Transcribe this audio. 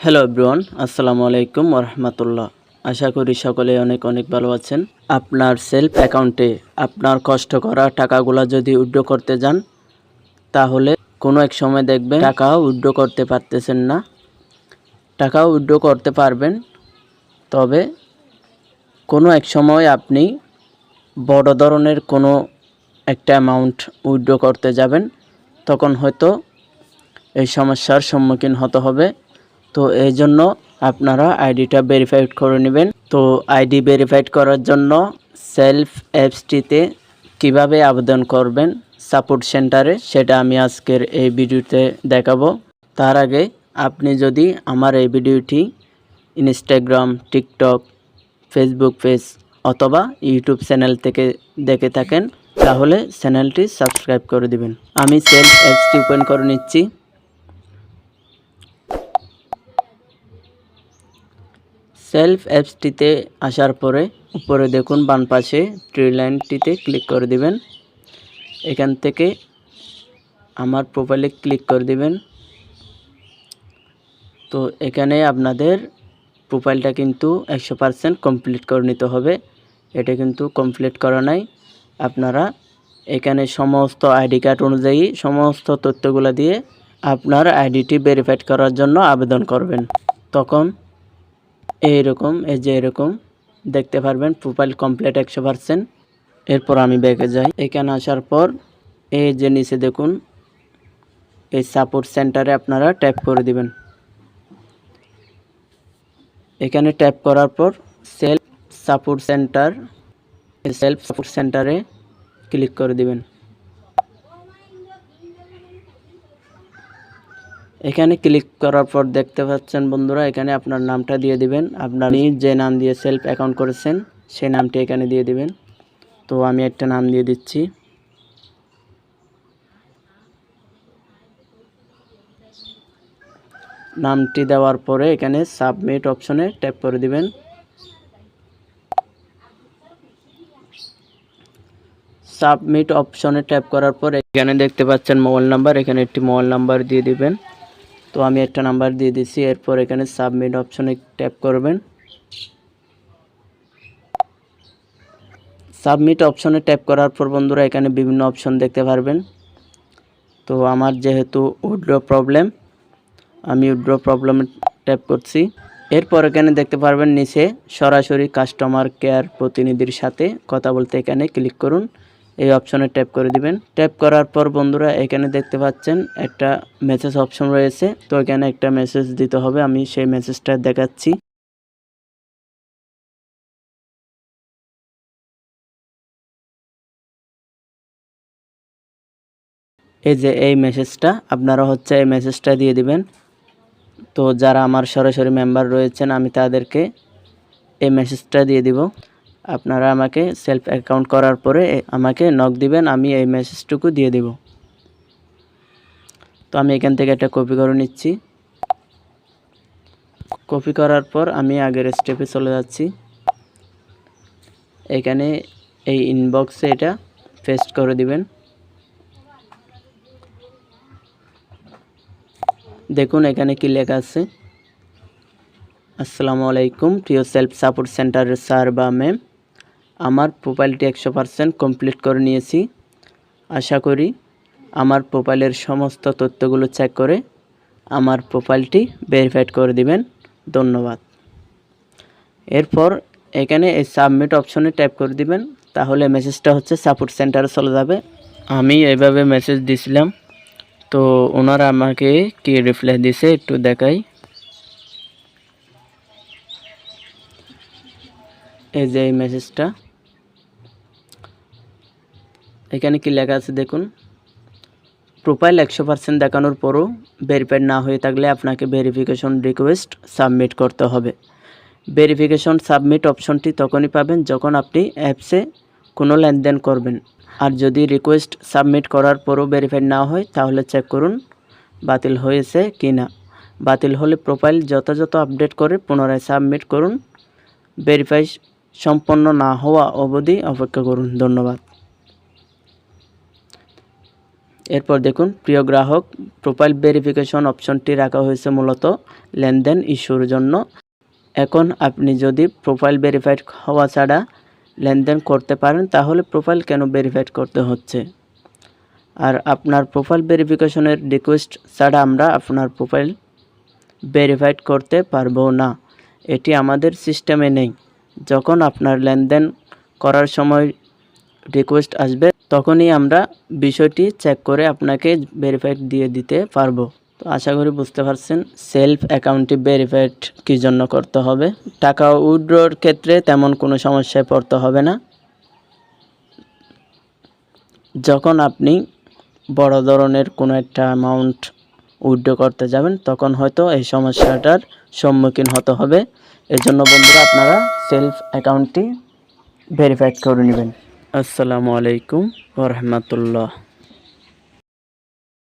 Hello everyone, আসসালামু আলাইকুম ওরহমাতুল্লাহ। আশা করি সকলে অনেক অনেক ভালো আছেন। আপনার সেলফ অ্যাকাউন্টে আপনার কষ্ট করা টাকাগুলো যদি উইথড্র করতে যান, তাহলে কোনো এক সময় দেখবেন টাকাও উইথড্র করতে পারতেছেন না। টাকাও উইথড্র করতে পারবেন, তবে কোনো এক সময় আপনি বড় ধরনের কোনো একটা অ্যামাউন্ট উইথড্র করতে যাবেন, তখন হয়তো এই সমস্যার সম্মুখীন হতে হবে। তো এই জন্য আপনারা আইডিটা ভেরিফাইড করে নেবেন। তো আইডি ভেরিফাইড করার জন্য সেলফ অ্যাপসটিতে কিভাবে আবেদন করবেন সাপোর্ট সেন্টারে, সেটা আমি আজকের এই ভিডিওতে দেখাবো। তার আগে আপনি যদি আমার এই ভিডিওটি ইনস্টাগ্রাম, টিকটক, ফেসবুক পেজ অথবা ইউটিউব চ্যানেল থেকে দেখে থাকেন, তাহলে চ্যানেলটি সাবস্ক্রাইব করে দিবেন। আমি সেলফ অ্যাপসটি ওপেন করে নিচ্ছি। সেলফ অ্যাপসটিতে আসার পরে উপরে দেখুন বাম পাশে থ্রি লাইনটিতে ক্লিক করে দিবেন। এখান থেকে আমার প্রোফাইলে ক্লিক করে দিবেন। তো এখানে আপনাদের প্রোফাইলটা কিন্তু 100% কমপ্লিট করে নিতে হবে। এটা কিন্তু কমপ্লিট করা নাই। আপনারা এখানে সমস্ত আইডি কার্ড অনুযায়ী সমস্ত তথ্যগুলো দিয়ে আপনার আইডিটি ভেরিফাইড করার জন্য আবেদন করবেন। তখন এইরকম এরকম দেখতে পারবেন প্রোফাইল কমপ্লিট 100%। এরপর আমি ব্যাকে যাই। এখানে আসার পর এই যে নিচে দেখুন এই সাপোর্ট সেন্টারে আপনারা ট্যাপ করে দিবেন। এখানে ট্যাপ করার পর সেলফ সাপোর্ট সেন্টারে ক্লিক করে দিবেন। এখানে ক্লিক করার পর দেখতে পাচ্ছেন বন্ধুরা, এখানে আপনার নামটা দিয়ে দিবেন। আপনি যে নাম দিয়ে সেলফ অ্যাকাউন্ট করেছেন সেই নামটি এখানে দিয়ে দিবেন। তো আমি একটা নাম দিয়ে দিচ্ছি। নামটি দেওয়ার পরে এখানে সাবমিট অপশনে ট্যাপ করে দিবেন। সাবমিট অপশনে ট্যাপ করার পর এখানে দেখতে পাচ্ছেন মোবাইল নাম্বার, এখানে একটি মোবাইল নাম্বার দিয়ে দিবেন। তো আমি একটা নাম্বার দিয়ে দিচ্ছি। এরপর এখানে সাবমিট অপশনে ট্যাপ করবেন। সাবমিট অপশনে ট্যাপ করার পর বন্ধুরা এখানে বিভিন্ন অপশন দেখতে পারবেন। তো আমার যেহেতু উইথড্র প্রবলেম, আমি উইথড্র প্রবলেমে ট্যাপ করছি। এরপর এখানে দেখতে পারবেন নিচে সরাসরি কাস্টমার কেয়ার প্রতিনিধির সাথে কথা বলতে এখানে ক্লিক করুন। এই অপশনে ট্যাপ করে দিবেন। ট্যাপ করার পর বন্ধুরা এখানে দেখতে পাচ্ছেন একটা মেসেজ অপশন রয়েছে। তো এখানে একটা মেসেজ দিতে হবে, আমি সেই মেসেজটা দেখাচ্ছি। এই যে এই মেসেজটা আপনারা এই মেসেজটা দিয়ে দিবেন। তো যারা আমার সরাসরি মেম্বার রয়েছেন আমি তাদেরকে এই মেসেজটা দিয়ে দিব। আপনারা আমাকে সেলফ অ্যাকাউন্ট করার পরে আমাকে নক দিবেন, আমি এই মেসেজটুকু দিয়ে দিব। তো আমি এখান থেকে একটা কপি করে নিচ্ছি। কপি করার পর আমি আগের স্টেপে চলে যাচ্ছি। এখানে এই ইনবক্সে এটা পেস্ট করে দিবেন। দেখুন এখানে কি লেখা আছে, আসসালামু আলাইকুম প্রিয় সেলফ সাপোর্ট সেন্টারের স্যার বা ম্যাম, আমার প্রোফাইলটি 100% কমপ্লিট করে নিয়েছি। আশা করি আমার প্রোফাইলের সমস্ত তথ্যগুলো চেক করে আমার প্রোফাইলটি ভেরিফাইড করে দিবেন, ধন্যবাদ। এরপর এখানে এই সাবমিট অপশনে ট্যাপ করে দিবেন। তাহলে মেসেজটা সাপোর্ট সেন্টারে চলে যাবে। আমি এইভাবে মেসেজ দিছিলাম। তো ওনারা আমাকে কি রিপ্লাই দিছে একটু দেখাই। এই যে এই মেসেজটা, এখানে কি লেখা আছে দেখুন, প্রোফাইল 100% দেখানোর পরও ভেরিফাইড না হয়ে থাকলে আপনাকে ভেরিফিকেশন রিকোয়েস্ট সাবমিট করতে হবে। ভেরিফিকেশন সাবমিট অপশনটি তখনই পাবেন যখন আপনি অ্যাপসে কোনো লেনদেন করবেন। আর যদি রিকোয়েস্ট সাবমিট করার পরও ভেরিফাইড না হয় তাহলে চেক করুন বাতিল হয়েছে কি না। বাতিল হলে প্রোফাইল যথাযথ আপডেট করে পুনরায় সাবমিট করুন। ভেরিফাই সম্পন্ন না হওয়া অবধি অপেক্ষা করুন, ধন্যবাদ। এরপর দেখুন প্রিয় গ্রাহক, প্রোফাইল ভেরিফিকেশন অপশনটি রাখা হয়েছে মূলত লেনদেন ইস্যুর জন্য। এখন আপনি যদি প্রোফাইল ভেরিফাইড হওয়া ছাড়া লেনদেন করতে পারেন তাহলে প্রোফাইল কেন ভেরিফাইড করতে হচ্ছে? আর আপনার প্রোফাইল ভেরিফিকেশনের রিকোয়েস্ট ছাড়া আমরা আপনার প্রোফাইল ভেরিফাইড করতে পারবো না, এটি আমাদের সিস্টেমে নেই। যখন আপনার লেনদেন করার সময় রিকোয়েস্ট আসবে তখনই আমরা বিষয়টি চেক করে আপনাকে ভেরিফাইড দিয়ে দিতে পারবো। তো আশা করি বুঝতে পারছেন সেলফ অ্যাকাউন্টটি ভেরিফাইড কী জন্য করতে হবে। টাকা উইথড্রর ক্ষেত্রে তেমন কোনো সমস্যায় পড়তে হবে না। যখন আপনি বড় ধরনের কোনো একটা অ্যামাউন্ট উইথড্র করতে যাবেন তখন হয়তো এই সমস্যাটার সম্মুখীন হতে হবে। এজন্য বন্ধুরা আপনারা সেলফ অ্যাকাউন্টটি ভেরিফাইড করে নেবেন। আসসালামু আলাইকুম ওয়া রাহমাতুল্লাহ।